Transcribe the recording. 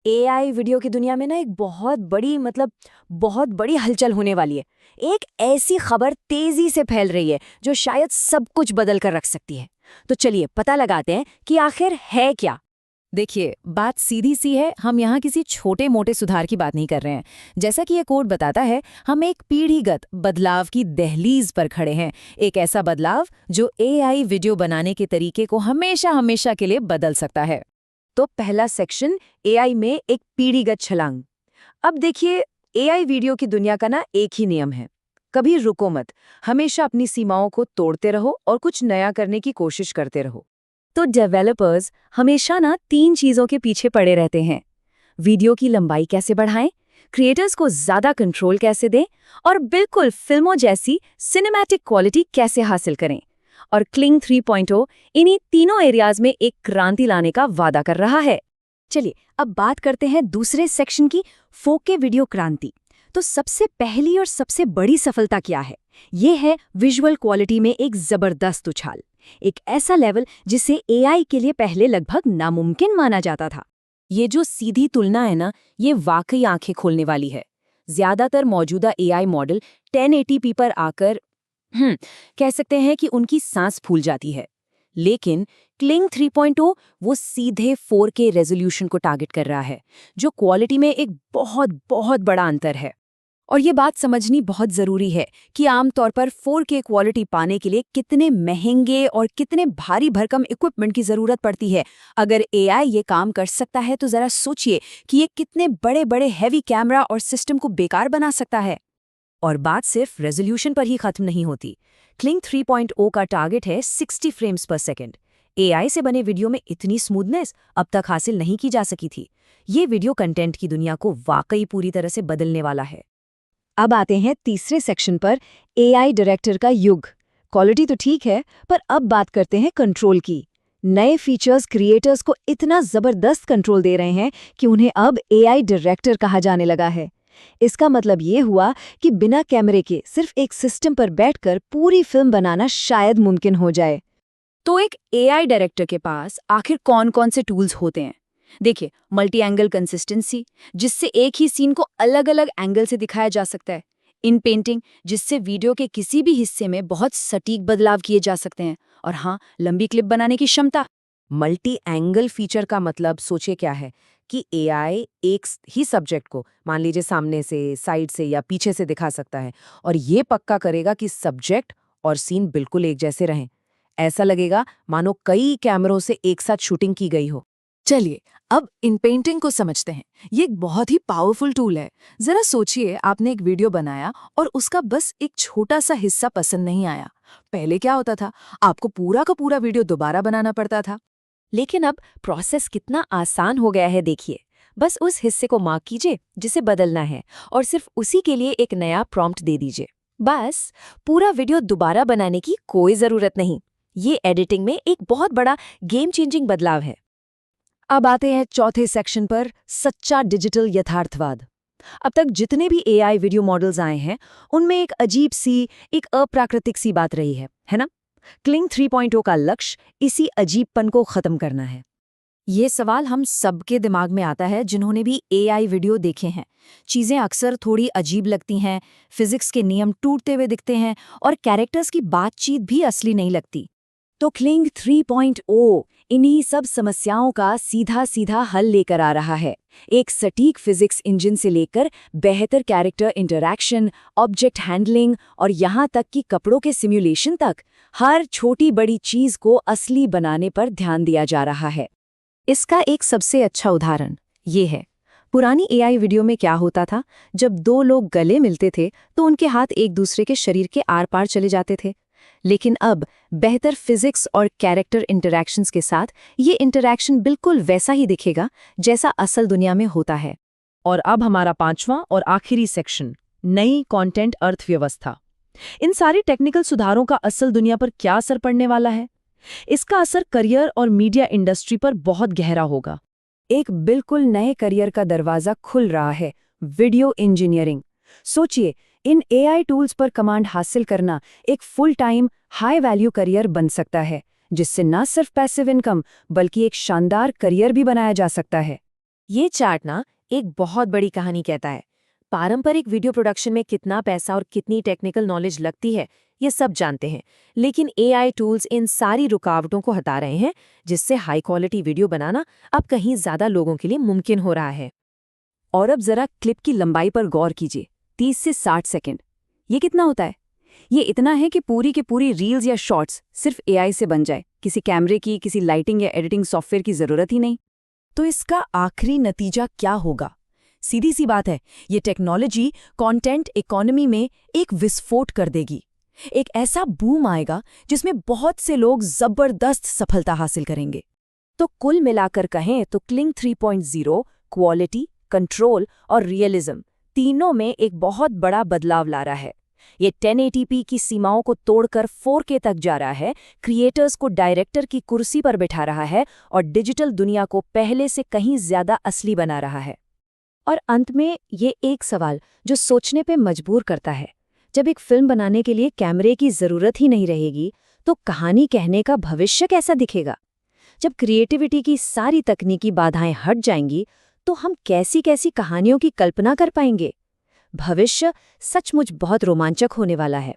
AI video की दुनिया में ना एक बहुत बड़ी हलचल होने वाली है। एक ऐसी खबर तेजी से फैल रही है जो शायद सब कुछ बदल कर रख सकती है। तो चलिए पता लगाते हैं कि आखिर है क्या। देखिए, बात सीधी सी है। हम यहाँ किसी छोटे मोटे सुधार की बात नहीं कर रहे हैं। जैसा कि ये कोड बताता है, हम एक पीढ़ीगत बदलाव की दहलीज पर खड़े हैं। एक ऐसा बदलाव जो एआई वीडियो बनाने के तरीके को हमेशा हमेशा के लिए बदल सकता है। तो पहला सेक्शन, एआई में एक पीढ़ीगत छलांग। अब देखिए, एआई वीडियो की दुनिया का ना एक ही नियम है, कभी रुको मत। हमेशा अपनी सीमाओं को तोड़ते रहो और कुछ नया करने की कोशिश करते रहो। तो डेवलपर्स हमेशा ना 3 चीज़ों के पीछे पड़े रहते हैं। वीडियो की लंबाई कैसे बढ़ाएं, क्रिएटर्स को ज़्यादा कंट्रोल कैसे दें, और बिल्कुल फिल्मों जैसी सिनेमैटिक क्वालिटी कैसे हासिल करें। और क्लिंग 3.0 इन्हीं तीनों एरियाज में एक क्रांति लाने का वादा कर रहा है। चलिए अब बात करते हैं दूसरे सेक्शन की, 4K वीडियो क्रांति। तो सबसे पहली और सबसे बड़ी सफलता क्या है? ये है विजुअल क्वालिटी में एक जबरदस्त उछाल। एक ऐसा लेवल जिसे एआई के लिए पहले लगभग नामुमकिन माना जाता था। ये जो सीधी तुलना है ना, ये वाकई आंखें खोलने वाली है। ज्यादातर मौजूदा एआई मॉडल 1080p पर आकर कह सकते हैं कि उनकी सांस फूल जाती है। लेकिन क्लिंग 3.0 वो सीधे 4K रेजोल्यूशन को टारगेट कर रहा है, जो क्वालिटी में एक बहुत बहुत बड़ा अंतर है। और ये बात समझनी बहुत ज़रूरी है कि आमतौर पर 4K क्वालिटी पाने के लिए कितने महंगे और कितने भारी भरकम इक्विपमेंट की ज़रूरत पड़ती है। अगर एआई ये काम कर सकता है तो ज़रा सोचिए कि ये कितने बड़े बड़े हैवी कैमरा और सिस्टम को बेकार बना सकता है। और बात सिर्फ रेजोल्यूशन पर ही खत्म नहीं होती। क्लिंग 3.0 का टारगेट है 60 फ्रेम्स पर सेकेंड। एआई से बने वीडियो में इतनी स्मूथनेस अब तक हासिल नहीं की जा सकी थी। ये वीडियो कंटेंट की दुनिया को वाकई पूरी तरह से बदलने वाला है। अब आते हैं तीसरे सेक्शन पर, एआई डायरेक्टर का युग। क्वालिटी तो ठीक है, पर अब बात करते हैं कंट्रोल की। नए फीचर्स क्रिएटर्स को इतना जबरदस्त कंट्रोल दे रहे हैं कि उन्हें अब एआई डायरेक्टर कहा जाने लगा है। इसका मतलब ये हुआ कि बिना कैमरे के सिर्फ एक सिस्टम पर बैठकर पूरी फिल्म बनाना शायद मुमकिन हो जाए। तो एक एआई डायरेक्टर के पास आखिर कौन-कौन से टूल्स होते हैं? देखिए, मल्टी एंगल कंसिस्टेंसी, जिससे एक ही सीन को अलग-अलग एंगल से दिखाया जा सकता है। इन पेंटिंग, जिससे वीडियो के किसी भी हिस्से में बहुत सटीक बदलाव किए जा सकते हैं। और हाँ, लंबी क्लिप बनाने की क्षमता। मल्टी एंगल फीचर का मतलब सोचिए क्या है कि एआई एक ही सब्जेक्ट को मान लीजिए सामने से, साइड से या पीछे से दिखा सकता है और ये पक्का करेगा कि सब्जेक्ट और सीन बिल्कुल एक जैसे रहें। ऐसा लगेगा मानो कई कैमरों से एक साथ शूटिंग की गई हो। चलिए अब इन पेंटिंग को समझते हैं। ये एक बहुत ही पावरफुल टूल है। जरा सोचिए, आपने एक वीडियो बनाया और उसका बस एक छोटा सा हिस्सा पसंद नहीं आया। पहले क्या होता था, आपको पूरा का पूरा वीडियो दोबारा बनाना पड़ता था। लेकिन अब प्रोसेस कितना आसान हो गया है, देखिए। बस उस हिस्से को मार्क कीजिए जिसे बदलना है और सिर्फ उसी के लिए एक नया प्रॉम्प्ट दे दीजिए। बस पूरा वीडियो दोबारा बनाने की कोई जरूरत नहीं। ये एडिटिंग में एक बहुत बड़ा गेम चेंजिंग बदलाव है। अब आते हैं चौथे सेक्शन पर, सच्चा डिजिटल यथार्थवाद। अब तक जितने भी एआई वीडियो मॉडल्स आए हैं, उनमें एक अजीब सी, एक अप्राकृतिक सी बात रही है ना? क्लिंग 3.0 का लक्ष्य इसी अजीबपन को खत्म करना है। ये सवाल हम सबके दिमाग में आता है जिन्होंने भी एआई वीडियो देखे हैं। चीजें अक्सर थोड़ी अजीब लगती हैं, फिजिक्स के नियम टूटते हुए दिखते हैं और कैरेक्टर्स की बातचीत भी असली नहीं लगती। तो क्लिंग 3.0 इन्हीं सब समस्याओं का सीधा सीधा हल लेकर आ रहा है। एक सटीक फिजिक्स इंजन से लेकर बेहतर कैरेक्टर इंटरैक्शन, ऑब्जेक्ट हैंडलिंग और यहाँ तक कि कपड़ों के सिमुलेशन तक, हर छोटी बड़ी चीज को असली बनाने पर ध्यान दिया जा रहा है। इसका एक सबसे अच्छा उदाहरण ये है। पुरानी एआई वीडियो में क्या होता था, जब दो लोग गले मिलते थे तो उनके हाथ एक दूसरे के शरीर के आर पार चले जाते थे। लेकिन अब बेहतर फिजिक्स और कैरेक्टर इंटरैक्शंस के साथ ये इंटरैक्शन बिल्कुल वैसा ही दिखेगा जैसा असल दुनिया में होता है। और अब हमारा पांचवां और आखिरी सेक्शन, नई कंटेंट अर्थव्यवस्था। इन सारी टेक्निकल सुधारों का असल दुनिया पर क्या असर पड़ने वाला है? इसका असर करियर और मीडिया इंडस्ट्री पर बहुत गहरा होगा। एक बिल्कुल नए करियर का दरवाजा खुल रहा है, वीडियो इंजीनियरिंग। सोचिए, इन एआई टूल्स पर कमांड हासिल करना एक full time high value career बन सकता है, जिससे न सिर्फ पैसिव इनकम बल्कि एक शानदार करियर भी बनाया जा सकता है। ये चार्ट ना एक बहुत बड़ी कहानी कहता है। पारंपरिक वीडियो प्रोडक्शन में कितना पैसा और कितनी टेक्निकल नॉलेज लगती है, ये सब जानते हैं। लेकिन एआई टूल्स इन सारी रुकावटों को हटा रहे हैं, जिससे हाई क्वालिटी वीडियो बनाना अब कहीं ज्यादा लोगों के लिए मुमकिन हो रहा है। और अब जरा क्लिप की लंबाई पर गौर कीजिए, 30 से 60 सेकंड। ये कितना होता है? ये इतना है कि पूरी की पूरी रील्स या शॉर्ट्स सिर्फ एआई से बन जाए, किसी कैमरे की, किसी लाइटिंग या एडिटिंग सॉफ्टवेयर की जरूरत ही नहीं। तो इसका आखिरी नतीजा क्या होगा? सीधी सी बात है, ये टेक्नोलॉजी कंटेंट इकोनॉमी में एक विस्फोट कर देगी। एक ऐसा बूम आएगा जिसमें बहुत से लोग जबरदस्त सफलता हासिल करेंगे। तो कुल मिलाकर कहें तो क्लिंग 3.0 क्वालिटी, कंट्रोल और रियलिज्म तीनों में एक बहुत बड़ा बदलाव ला रहा है। ये 1080p की सीमाओं को तोड़कर 4K तक जा रहा है, क्रिएटर्स को डायरेक्टर की कुर्सी पर बिठा रहा है और डिजिटल दुनिया को पहले से कहीं ज्यादा असली बना रहा है। और अंत में ये एक सवाल जो सोचने पे मजबूर करता है, जब एक फिल्म बनाने के लिए कैमरे की जरूरत ही नहीं रहेगी, तो कहानी कहने का भविष्य कैसा दिखेगा? जब क्रिएटिविटी की सारी तकनीकी बाधाएं हट जाएंगी, तो हम कैसी कैसी कहानियों की कल्पना कर पाएंगे? भविष्य सचमुच बहुत रोमांचक होने वाला है।